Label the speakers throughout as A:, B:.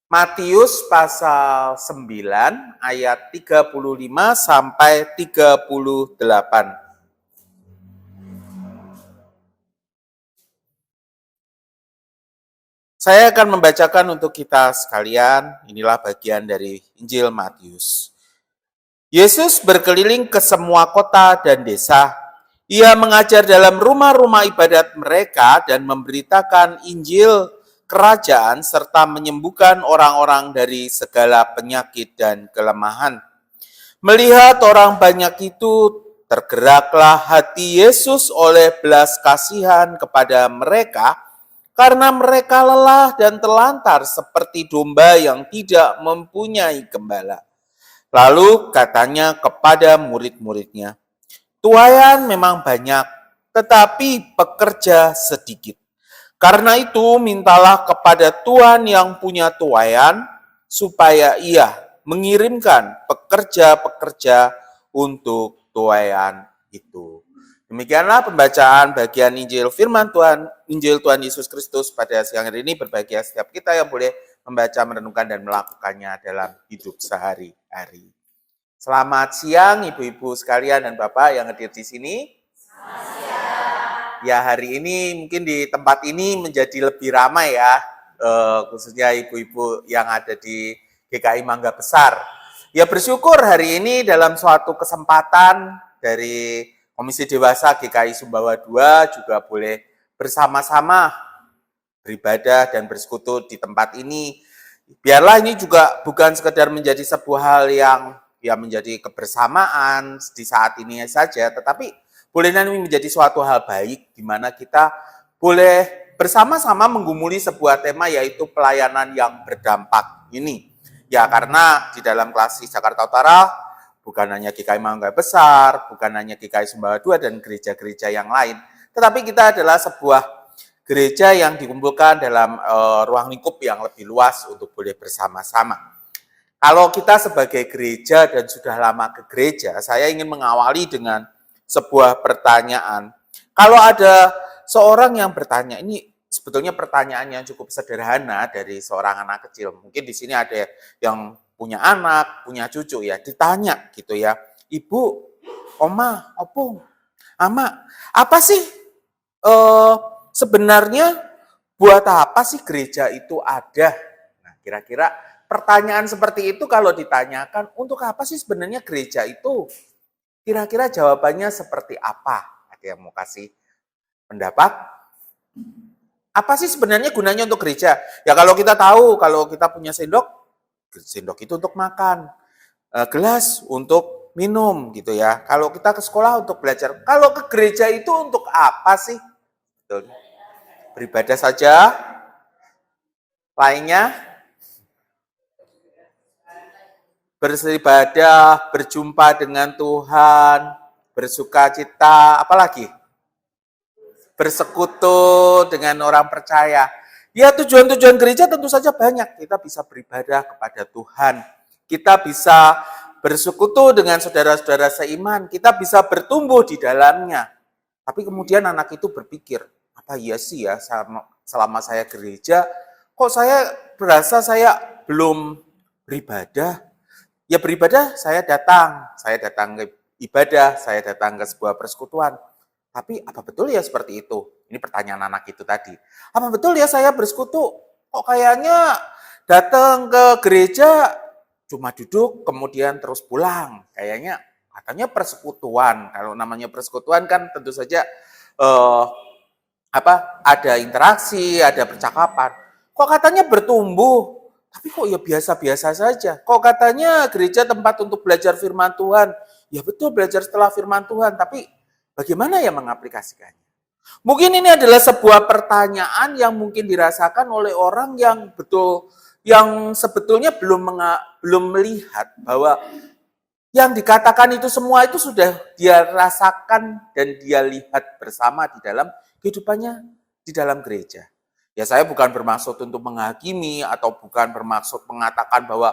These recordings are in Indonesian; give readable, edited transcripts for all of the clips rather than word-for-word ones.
A: Matius pasal 9 ayat 35 sampai 38. Saya akan membacakan untuk kita sekalian, inilah bagian dari Injil Matius. Yesus berkeliling ke semua kota dan desa. Ia mengajar dalam rumah-rumah ibadat mereka dan memberitakan Injil kerajaan serta menyembuhkan orang-orang dari segala penyakit dan kelemahan. Melihat orang banyak itu, tergeraklah hati Yesus oleh belas kasihan kepada mereka, karena mereka lelah dan telantar seperti domba yang tidak mempunyai gembala. Lalu katanya kepada murid-muridnya, tuaian memang banyak, tetapi pekerja sedikit. Karena itu mintalah kepada Tuhan yang punya tuaian, supaya ia mengirimkan pekerja-pekerja untuk tuaian itu. Demikianlah pembacaan bagian Injil firman Tuhan, Injil Tuhan Yesus Kristus pada siang hari ini. Berbahagia setiap kita yang boleh membaca, merenungkan, dan melakukannya dalam hidup sehari-hari. Selamat siang ibu-ibu sekalian dan bapak yang hadir di sini. Ya, hari ini mungkin di tempat ini menjadi lebih ramai ya, khususnya ibu-ibu yang ada di GKI Mangga Besar. Ya, bersyukur hari ini dalam suatu kesempatan dari Komisi Dewasa GKI Sumbawa II juga boleh bersama-sama beribadah dan bersekutu di tempat ini. Biarlah ini juga bukan sekedar menjadi sebuah hal yang menjadi kebersamaan di saat ini saja, tetapi boleh ini menjadi suatu hal baik di mana kita boleh bersama-sama menggumuli sebuah tema, yaitu pelayanan yang berdampak ini. Ya, karena di dalam Klasik Jakarta Utara bukan hanya GKI Mangga Besar, bukan hanya GKI Sumbawa II dan gereja-gereja yang lain, tetapi kita adalah sebuah gereja yang dikumpulkan dalam ruang lingkup yang lebih luas untuk boleh bersama-sama. Kalau kita sebagai gereja dan sudah lama ke gereja, saya ingin mengawali dengan sebuah pertanyaan. Kalau ada seorang yang bertanya, ini sebetulnya pertanyaan yang cukup sederhana dari seorang anak kecil. Mungkin di sini ada yang punya anak, punya cucu ya, ditanya gitu ya, Ibu, Oma, Opung, Ama, apa sih sebenarnya buat apa sih gereja itu ada? Nah, kira-kira pertanyaan seperti itu kalau ditanyakan, untuk apa sih sebenarnya gereja itu? Kira-kira jawabannya seperti apa? Ada yang mau kasih pendapat? Apa sih sebenarnya gunanya untuk gereja? Ya kalau kita tahu, kalau kita punya sendok itu untuk makan, gelas untuk minum gitu ya. Kalau kita ke sekolah untuk belajar. Kalau ke gereja itu untuk apa sih? Betul. Beribadah saja. Lainnya beribadah, berjumpa dengan Tuhan, bersuka cita, apalagi bersekutu dengan orang percaya. Ya, tujuan-tujuan gereja tentu saja banyak. Kita bisa beribadah kepada Tuhan, kita bisa bersekutu dengan saudara-saudara seiman, kita bisa bertumbuh di dalamnya. Tapi kemudian anak itu berpikir, apa iya sih ya selama saya gereja, kok saya berasa saya belum beribadah? Ya beribadah, saya datang ke ibadah, saya datang ke sebuah persekutuan. Tapi apa betul ya seperti itu? Ini pertanyaan anak itu tadi. Apa betul ya saya bersekutu? Kok kayaknya datang ke gereja cuma duduk kemudian terus pulang. Kayaknya katanya persekutuan. Kalau namanya persekutuan kan tentu saja ada interaksi, ada percakapan. Kok katanya bertumbuh? Tapi kok ya biasa-biasa saja. Kok katanya gereja tempat untuk belajar firman Tuhan? Ya betul, belajar setelah firman Tuhan, tapi bagaimana ya mengaplikasikannya? Mungkin ini adalah sebuah pertanyaan yang mungkin dirasakan oleh orang yang sebetulnya belum melihat bahwa yang dikatakan itu semua itu sudah dia rasakan dan dia lihat bersama di dalam kehidupannya di dalam gereja. Ya, saya bukan bermaksud untuk menghakimi atau bukan bermaksud mengatakan bahwa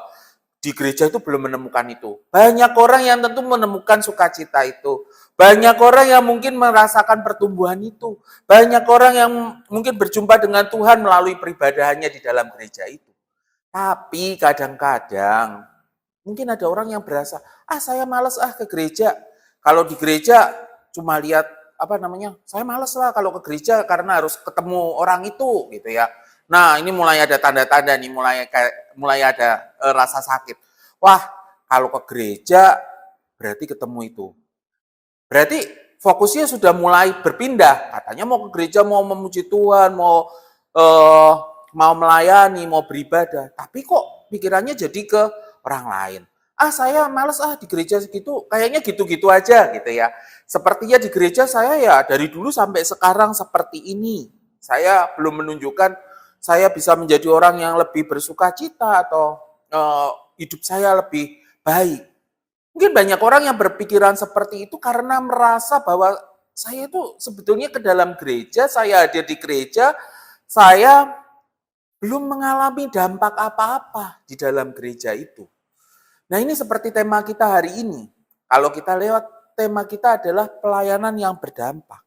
A: di gereja itu belum menemukan itu. Banyak orang yang tentu menemukan sukacita itu. Banyak orang yang mungkin merasakan pertumbuhan itu. Banyak orang yang mungkin berjumpa dengan Tuhan melalui peribadahannya di dalam gereja itu. Tapi kadang-kadang mungkin ada orang yang berasa, saya males ke gereja. Kalau di gereja cuma lihat saya males lah kalau ke gereja karena harus ketemu orang itu gitu ya. Nah, ini mulai ada tanda-tanda nih, mulai ada rasa sakit. Wah, kalau ke gereja berarti ketemu itu. Berarti fokusnya sudah mulai berpindah. Katanya mau ke gereja, mau memuji Tuhan, eh, mau melayani, mau beribadah. Tapi kok pikirannya jadi ke orang lain. Saya males di gereja segitu, kayaknya gitu-gitu aja gitu ya. Sepertinya di gereja saya ya dari dulu sampai sekarang seperti ini. Saya belum menunjukkan saya bisa menjadi orang yang lebih bersukacita atau hidup saya lebih baik. Mungkin banyak orang yang berpikiran seperti itu karena merasa bahwa saya itu sebetulnya ke dalam gereja, saya hadir di gereja, saya belum mengalami dampak apa-apa di dalam gereja itu. Nah, ini seperti tema kita hari ini. Kalau kita lewat tema kita adalah pelayanan yang berdampak.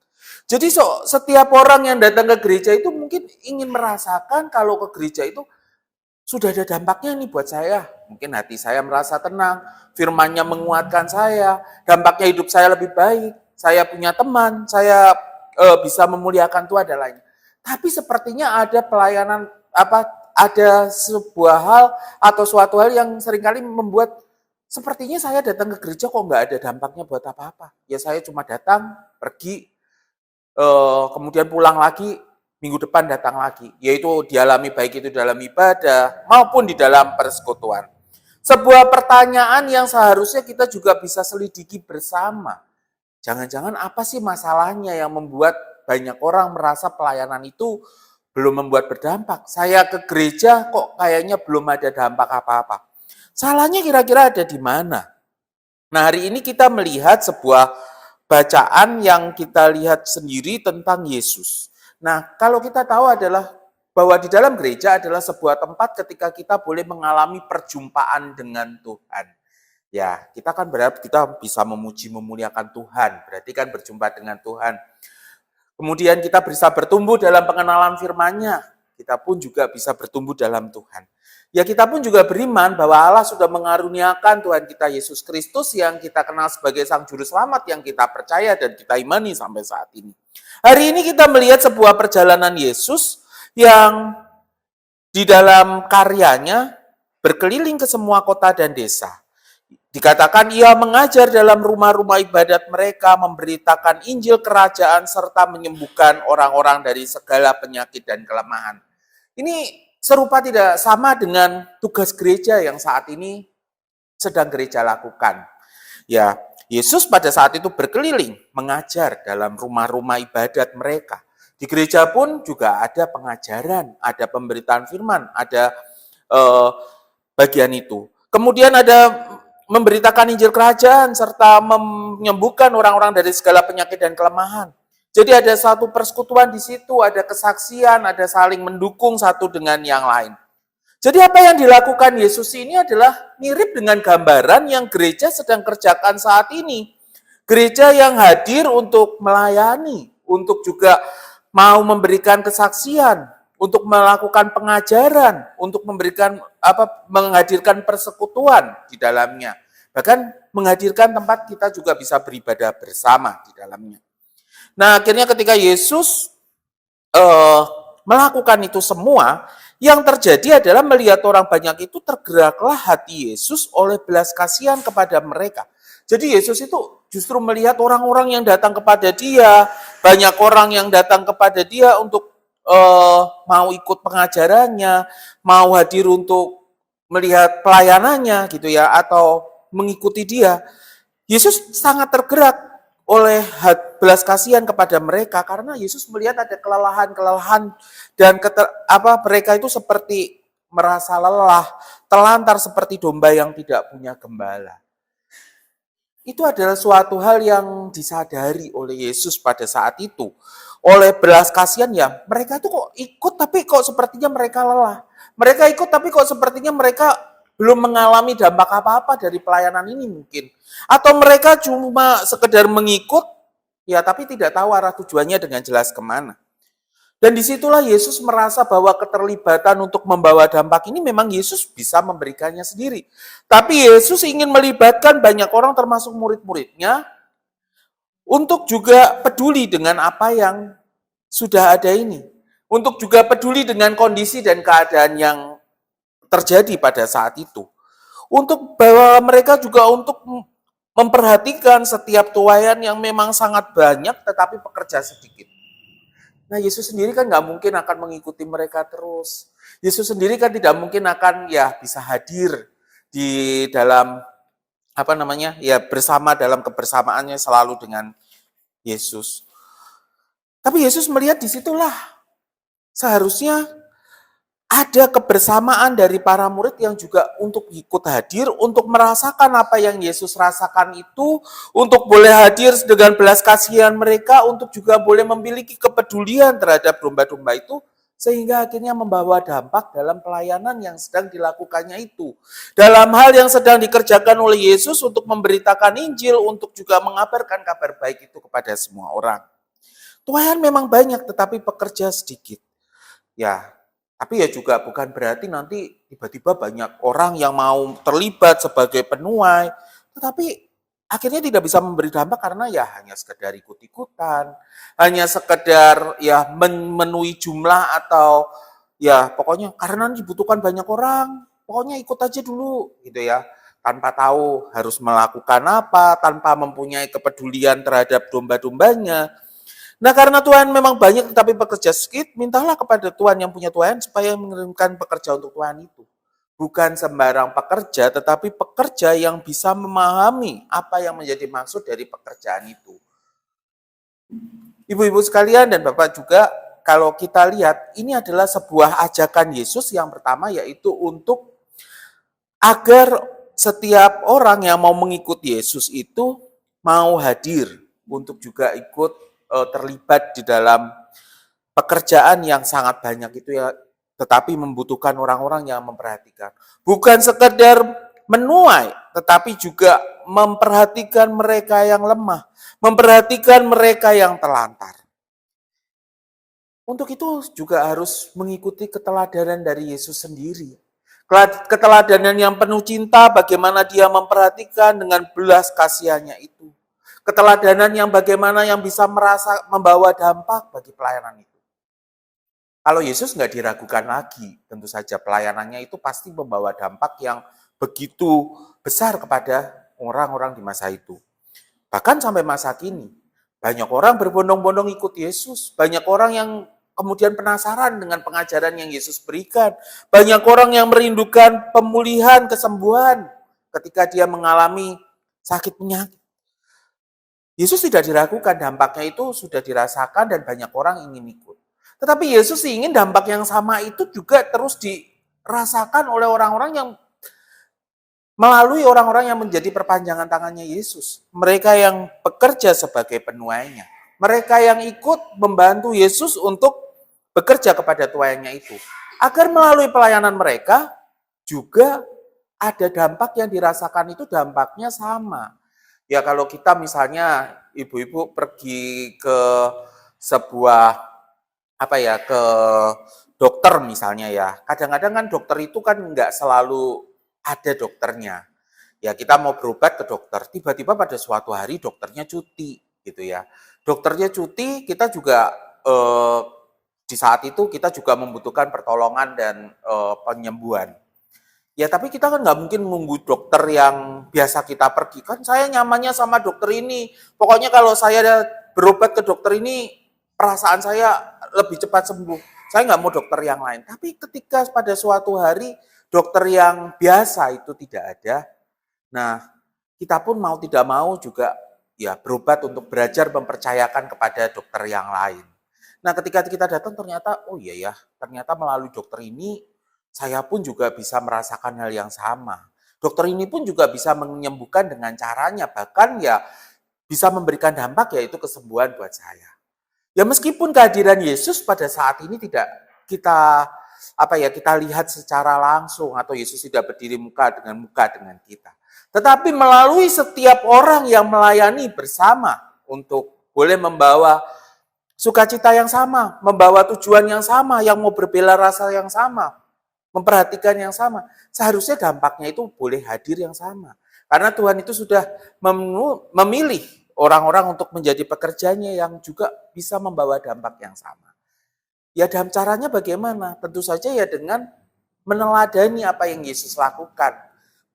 A: Jadi setiap orang yang datang ke gereja itu mungkin ingin merasakan kalau ke gereja itu sudah ada dampaknya nih buat saya. Mungkin hati saya merasa tenang, firman-Nya menguatkan saya, dampaknya hidup saya lebih baik, saya punya teman, saya bisa memuliakan Tuhan dan lain. Tapi sepertinya ada pelayanan ada sebuah hal atau suatu hal yang seringkali membuat sepertinya saya datang ke gereja kok nggak ada dampaknya buat apa-apa. Ya saya cuma datang, pergi, kemudian pulang lagi, minggu depan datang lagi. Yaitu dialami baik itu dalam ibadah maupun di dalam persekutuan. Sebuah pertanyaan yang seharusnya kita juga bisa selidiki bersama. Jangan-jangan apa sih masalahnya yang membuat banyak orang merasa pelayanan itu belum membuat berdampak. Saya ke gereja kok kayaknya belum ada dampak apa-apa. Salahnya kira-kira ada di mana? Nah, hari ini kita melihat sebuah bacaan yang kita lihat sendiri tentang Yesus. Nah, kalau kita tahu adalah bahwa di dalam gereja adalah sebuah tempat ketika kita boleh mengalami perjumpaan dengan Tuhan. Ya, kita kan berharap kita bisa memuji memuliakan Tuhan, berarti kan berjumpa dengan Tuhan. Kemudian kita bisa bertumbuh dalam pengenalan firman-Nya. Kita pun juga bisa bertumbuh dalam Tuhan. Ya kita pun juga beriman bahwa Allah sudah mengaruniakan Tuhan kita Yesus Kristus yang kita kenal sebagai Sang Juru Selamat yang kita percaya dan kita imani sampai saat ini. Hari ini kita melihat sebuah perjalanan Yesus yang di dalam karyanya berkeliling ke semua kota dan desa. Dikatakan ia mengajar dalam rumah-rumah ibadat mereka, memberitakan Injil kerajaan, serta menyembuhkan orang-orang dari segala penyakit dan kelemahan. Ini serupa tidak sama dengan tugas gereja yang saat ini sedang gereja lakukan. Ya, Yesus pada saat itu berkeliling, mengajar dalam rumah-rumah ibadat mereka. Di gereja pun juga ada pengajaran, ada pemberitaan firman, ada bagian itu. Kemudian ada memberitakan Injil kerajaan serta menyembuhkan orang-orang dari segala penyakit dan kelemahan. Jadi ada satu persekutuan di situ, ada kesaksian, ada saling mendukung satu dengan yang lain. Jadi apa yang dilakukan Yesus ini adalah mirip dengan gambaran yang gereja sedang kerjakan saat ini. Gereja yang hadir untuk melayani, untuk juga mau memberikan kesaksian, untuk melakukan pengajaran, untuk menghadirkan persekutuan di dalamnya. Bahkan menghadirkan tempat kita juga bisa beribadah bersama di dalamnya. Nah, akhirnya ketika Yesus melakukan itu semua, yang terjadi adalah melihat orang banyak itu tergeraklah hati Yesus oleh belas kasihan kepada mereka. Jadi Yesus itu justru melihat orang-orang yang datang kepada dia, banyak orang yang datang kepada dia untuk mau ikut pengajarannya, mau hadir untuk melihat pelayanannya gitu ya, atau mengikuti dia. Yesus sangat tergerak oleh belas kasihan kepada mereka karena Yesus melihat ada kelelahan-kelelahan dan mereka itu seperti merasa lelah, telantar seperti domba yang tidak punya gembala. Itu adalah suatu hal yang disadari oleh Yesus pada saat itu. Oleh belas kasihan ya, mereka itu kok ikut tapi kok sepertinya mereka lelah. Mereka ikut tapi kok sepertinya mereka belum mengalami dampak apa-apa dari pelayanan ini mungkin. Atau mereka cuma sekedar mengikut, ya tapi tidak tahu arah tujuannya dengan jelas kemana. Dan disitulah Yesus merasa bahwa keterlibatan untuk membawa dampak ini memang Yesus bisa memberikannya sendiri. Tapi Yesus ingin melibatkan banyak orang termasuk murid-muridnya untuk juga peduli dengan apa yang sudah ada ini. Untuk juga peduli dengan kondisi dan keadaan yang terjadi pada saat itu. Untuk bahwa mereka juga untuk memperhatikan setiap tuayan yang memang sangat banyak tetapi pekerja sedikit. Nah, Yesus sendiri kan nggak mungkin akan mengikuti mereka terus. Yesus sendiri kan tidak mungkin akan ya bisa hadir di dalam apa namanya ya bersama dalam kebersamaannya selalu dengan Yesus. Tapi Yesus melihat disitulah seharusnya ada kebersamaan dari para murid yang juga untuk ikut hadir, untuk merasakan apa yang Yesus rasakan itu, untuk boleh hadir dengan belas kasihan mereka, untuk juga boleh memiliki kepedulian terhadap domba-domba itu, sehingga akhirnya membawa dampak dalam pelayanan yang sedang dilakukannya itu. Dalam hal yang sedang dikerjakan oleh Yesus untuk memberitakan Injil, untuk juga mengabarkan kabar baik itu kepada semua orang. Tuhan memang banyak, tetapi pekerja sedikit. Ya, tapi ya juga bukan berarti nanti tiba-tiba banyak orang yang mau terlibat sebagai penuai, tetapi akhirnya tidak bisa memberi dampak karena ya hanya sekedar ikut-ikutan, hanya sekedar ya memenuhi jumlah atau ya pokoknya karena dibutuhkan banyak orang, pokoknya ikut aja dulu gitu ya. Tanpa tahu harus melakukan apa, tanpa mempunyai kepedulian terhadap domba-dombanya. Nah, karena Tuhan memang banyak tetapi pekerja sedikit, mintalah kepada Tuhan yang punya Tuhan supaya mengirimkan pekerja untuk Tuhan itu. Bukan sembarang pekerja, tetapi pekerja yang bisa memahami apa yang menjadi maksud dari pekerjaan itu. Ibu-ibu sekalian dan Bapak juga, kalau kita lihat, ini adalah sebuah ajakan Yesus yang pertama, yaitu untuk agar setiap orang yang mau mengikuti Yesus itu mau hadir untuk juga ikut terlibat di dalam pekerjaan yang sangat banyak itu ya, tetapi membutuhkan orang-orang yang memperhatikan. Bukan sekedar menuai, tetapi juga memperhatikan mereka yang lemah, memperhatikan mereka yang telantar. Untuk itu juga harus mengikuti keteladanan dari Yesus sendiri. Keteladanan yang penuh cinta, bagaimana dia memperhatikan dengan belas kasihannya itu. Keteladanan yang bagaimana yang bisa membawa dampak bagi pelayanan itu. Kalau Yesus nggak diragukan lagi, tentu saja pelayanannya itu pasti membawa dampak yang begitu besar kepada orang-orang di masa itu. Bahkan sampai masa kini, banyak orang berbondong-bondong ikut Yesus, banyak orang yang kemudian penasaran dengan pengajaran yang Yesus berikan, banyak orang yang merindukan pemulihan, kesembuhan ketika dia mengalami sakit penyakit. Yesus tidak diragukan, dampaknya itu sudah dirasakan dan banyak orang ingin ikut. Tetapi Yesus ingin dampak yang sama itu juga terus dirasakan oleh orang-orang yang melalui orang-orang yang menjadi perpanjangan tangannya Yesus. Mereka yang bekerja sebagai penuainya. Mereka yang ikut membantu Yesus untuk bekerja kepada tuainya itu. Agar melalui pelayanan mereka juga ada dampak yang dirasakan itu dampaknya sama. Ya kalau kita misalnya ibu-ibu pergi ke sebuah ke dokter misalnya ya. Kadang-kadang kan dokter itu kan nggak selalu ada dokternya. Ya kita mau berobat ke dokter, tiba-tiba pada suatu hari dokternya cuti gitu ya. Dokternya cuti, kita juga di saat itu kita juga membutuhkan pertolongan dan penyembuhan. Ya tapi kita kan nggak mungkin nunggu dokter yang biasa kita pergi. Kan saya nyamannya sama dokter ini. Pokoknya kalau saya berobat ke dokter ini, perasaan saya lebih cepat sembuh. Saya nggak mau dokter yang lain. Tapi ketika pada suatu hari dokter yang biasa itu tidak ada, nah kita pun mau tidak mau juga ya berobat untuk belajar mempercayakan kepada dokter yang lain. Nah ketika kita datang ternyata, oh iya ya, ternyata melalui dokter ini saya pun juga bisa merasakan hal yang sama. Dokter ini pun juga bisa menyembuhkan dengan caranya, bahkan ya bisa memberikan dampak yaitu kesembuhan buat saya. Ya meskipun kehadiran Yesus pada saat ini tidak kita kita lihat secara langsung atau Yesus tidak berdiri muka dengan kita. Tetapi melalui setiap orang yang melayani bersama untuk boleh membawa sukacita yang sama, membawa tujuan yang sama, yang mau berbela rasa yang sama, memperhatikan yang sama. Seharusnya dampaknya itu boleh hadir yang sama. Karena Tuhan itu sudah memilih orang-orang untuk menjadi pekerjanya yang juga bisa membawa dampak yang sama. Ya dalam caranya bagaimana? Tentu saja ya dengan meneladani apa yang Yesus lakukan.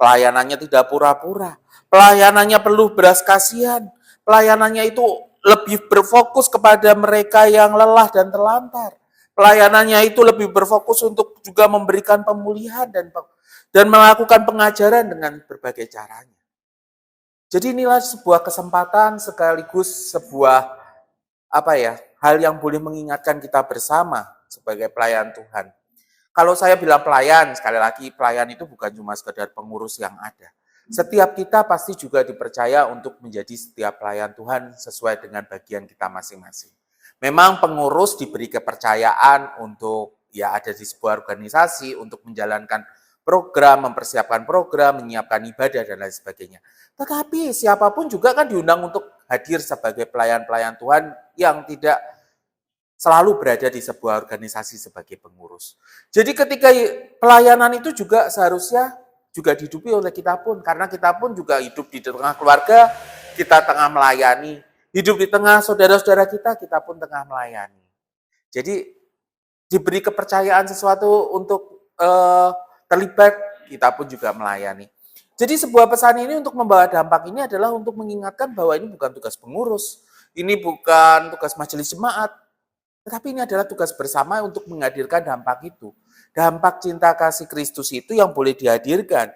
A: Pelayanannya tidak pura-pura. Pelayanannya perlu belas kasihan. Pelayanannya itu lebih berfokus kepada mereka yang lelah dan terlantar. Pelayanannya itu lebih berfokus untuk juga memberikan pemulihan dan melakukan pengajaran dengan berbagai caranya. Jadi inilah sebuah kesempatan sekaligus sebuah hal yang boleh mengingatkan kita bersama sebagai pelayan Tuhan. Kalau saya bilang pelayan, sekali lagi pelayan itu bukan cuma sekedar pengurus yang ada. Setiap kita pasti juga dipercaya untuk menjadi setiap pelayan Tuhan sesuai dengan bagian kita masing-masing. Memang pengurus diberi kepercayaan untuk ada di sebuah organisasi untuk menjalankan program, mempersiapkan program, menyiapkan ibadah dan lain sebagainya. Tetapi siapapun juga kan diundang untuk hadir sebagai pelayan-pelayan Tuhan yang tidak selalu berada di sebuah organisasi sebagai pengurus. Jadi ketika pelayanan itu juga seharusnya juga dihidupi oleh kita pun, karena kita pun juga hidup di tengah keluarga, kita tengah melayani. Hidup di tengah saudara-saudara kita pun tengah melayani. Jadi diberi kepercayaan sesuatu untuk terlibat, kita pun juga melayani. Jadi sebuah pesan ini untuk membawa dampak ini adalah untuk mengingatkan bahwa ini bukan tugas pengurus, ini bukan tugas majelis jemaat, tetapi ini adalah tugas bersama untuk menghadirkan dampak itu. Dampak cinta kasih Kristus itu yang boleh dihadirkan.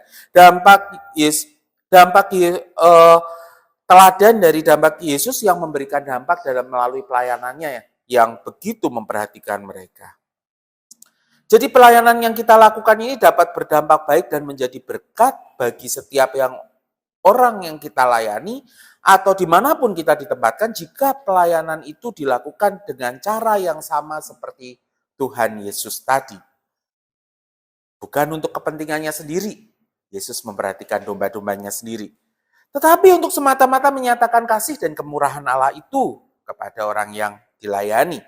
A: Teladan dari dampak Yesus yang memberikan dampak dalam melalui pelayanannya yang begitu memperhatikan mereka. Jadi pelayanan yang kita lakukan ini dapat berdampak baik dan menjadi berkat bagi setiap orang yang kita layani atau dimanapun kita ditempatkan jika pelayanan itu dilakukan dengan cara yang sama seperti Tuhan Yesus tadi. Bukan untuk kepentingannya sendiri, Yesus memperhatikan domba-dombanya sendiri. Tetapi untuk semata-mata menyatakan kasih dan kemurahan Allah itu kepada orang yang dilayani.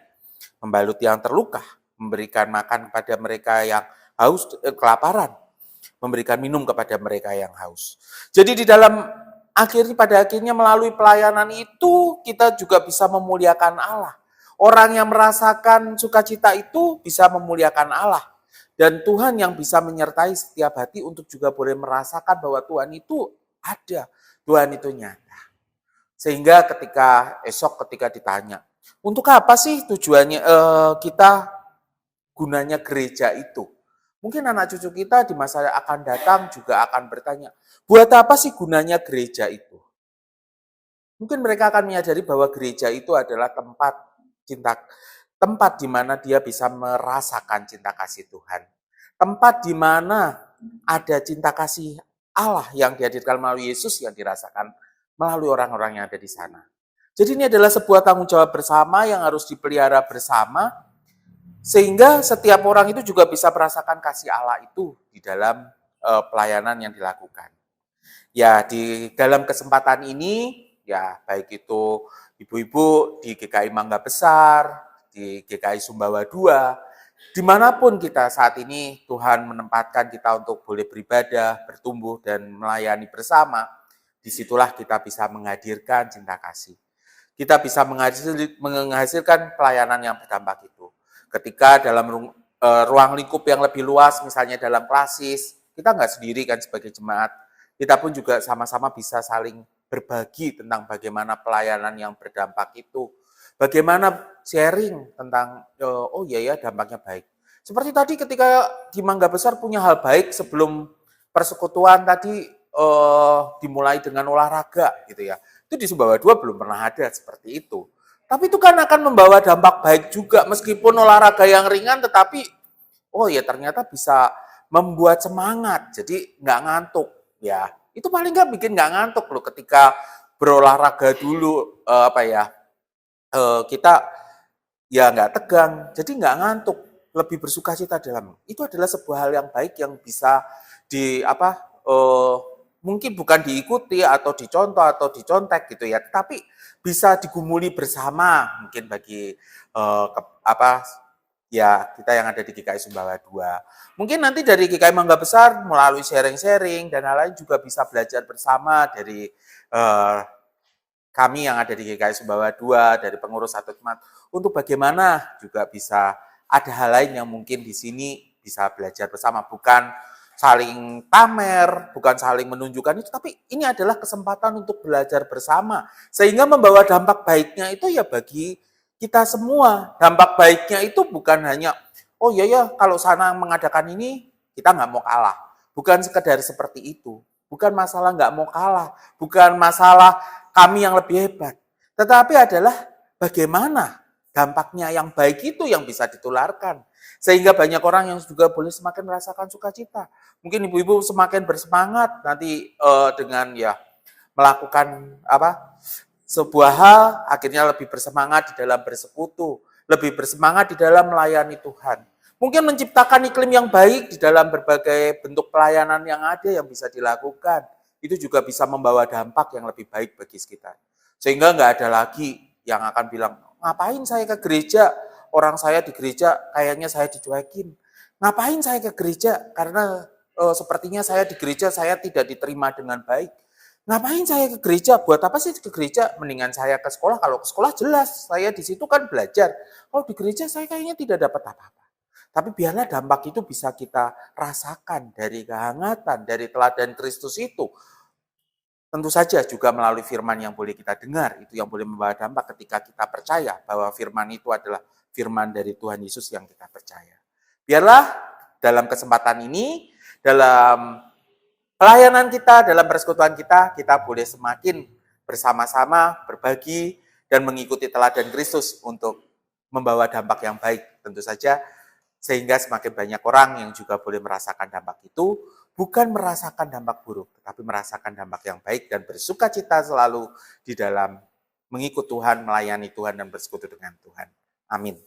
A: Membalut yang terluka, memberikan makan kepada mereka yang haus, kelaparan, memberikan minum kepada mereka yang haus. Jadi pada akhirnya melalui pelayanan itu kita juga bisa memuliakan Allah. Orang yang merasakan sukacita itu bisa memuliakan Allah. Dan Tuhan yang bisa menyertai setiap hati untuk juga boleh merasakan bahwa Tuhan itu ada. Tuhan itu nyata. Sehingga ketika ditanya, untuk apa sih tujuannya gunanya gereja itu? Mungkin anak cucu kita di masa akan datang juga akan bertanya, buat apa sih gunanya gereja itu? Mungkin mereka akan menyadari bahwa gereja itu adalah tempat di mana dia bisa merasakan cinta kasih Tuhan. Tempat di mana ada cinta kasih Allah yang dihadirkan melalui Yesus yang dirasakan melalui orang-orang yang ada di sana. Jadi ini adalah sebuah tanggung jawab bersama yang harus dipelihara bersama, sehingga setiap orang itu juga bisa merasakan kasih Allah itu di dalam pelayanan yang dilakukan. Ya, di dalam kesempatan ini, ya baik itu ibu-ibu di GKI Mangga Besar, di GKI Sumbawa II, dimanapun kita saat ini Tuhan menempatkan kita untuk boleh beribadah, bertumbuh, dan melayani bersama, disitulah kita bisa menghadirkan cinta kasih. Kita bisa menghasilkan pelayanan yang berdampak itu. Ketika dalam ruang lingkup yang lebih luas, misalnya dalam klasis, kita nggak sendiri kan sebagai jemaat, kita pun juga sama-sama bisa saling berbagi tentang bagaimana pelayanan yang berdampak itu. Bagaimana sharing tentang, dampaknya baik. Seperti tadi ketika di Mangga Besar punya hal baik sebelum persekutuan tadi dimulai dengan olahraga gitu ya. Itu di Sumbawa II belum pernah ada seperti itu. Tapi itu kan akan membawa dampak baik juga meskipun olahraga yang ringan tetapi ternyata bisa membuat semangat. Jadi nggak ngantuk ya. Itu paling nggak bikin nggak ngantuk loh ketika berolahraga dulu kita ya nggak tegang. Jadi nggak ngantuk, lebih bersukacita dalam. Itu adalah sebuah hal yang baik yang bisa mungkin bukan diikuti atau dicontoh atau dicontek gitu ya, tapi bisa digumuli bersama, mungkin bagi apa ya kita yang ada di GKI Sumbawa 2. Mungkin nanti dari GKI Mangga Besar melalui sharing-sharing dan lain-lain juga bisa belajar bersama dari kami yang ada di GKI Sumbawa 2, dari pengurus satu jemaat, untuk bagaimana juga bisa ada hal lain yang mungkin di sini bisa belajar bersama, bukan saling pamer, bukan saling menunjukkan itu, tapi ini adalah kesempatan untuk belajar bersama, sehingga membawa dampak baiknya itu ya bagi kita semua. Dampak baiknya itu bukan hanya, oh iya ya kalau sana mengadakan ini, kita nggak mau kalah. Bukan sekedar seperti itu. Bukan masalah nggak mau kalah, bukan masalah kami yang lebih hebat, tetapi adalah bagaimana dampaknya yang baik itu yang bisa ditularkan. Sehingga banyak orang yang juga boleh semakin merasakan sukacita. Mungkin ibu-ibu semakin bersemangat nanti dengan ya melakukan sebuah hal, akhirnya lebih bersemangat di dalam bersekutu, lebih bersemangat di dalam melayani Tuhan. Mungkin menciptakan iklim yang baik di dalam berbagai bentuk pelayanan yang ada yang bisa dilakukan. Itu juga bisa membawa dampak yang lebih baik bagi sekitar. Sehingga nggak ada lagi yang akan bilang, ngapain saya ke gereja? Orang saya di gereja kayaknya saya dicuekin. Ngapain saya ke gereja? Karena sepertinya saya di gereja saya tidak diterima dengan baik. Ngapain saya ke gereja? Buat apa sih ke gereja? Mendingan saya ke sekolah. Kalau ke sekolah jelas, saya di situ kan belajar. Kalau di gereja saya kayaknya tidak dapat apa-apa. Tapi biarlah dampak itu bisa kita rasakan dari kehangatan, dari teladan Kristus itu. Tentu saja juga melalui firman yang boleh kita dengar, itu yang boleh membawa dampak ketika kita percaya bahwa firman itu adalah firman dari Tuhan Yesus yang kita percaya. Biarlah dalam kesempatan ini, dalam pelayanan kita, dalam persekutuan kita, kita boleh semakin bersama-sama berbagi dan mengikuti teladan Kristus untuk membawa dampak yang baik. Tentu saja sehingga semakin banyak orang yang juga boleh merasakan dampak itu, bukan merasakan dampak buruk, tetapi merasakan dampak yang baik dan bersuka cita selalu di dalam mengikut Tuhan, melayani Tuhan, dan bersekutu dengan Tuhan. Amin.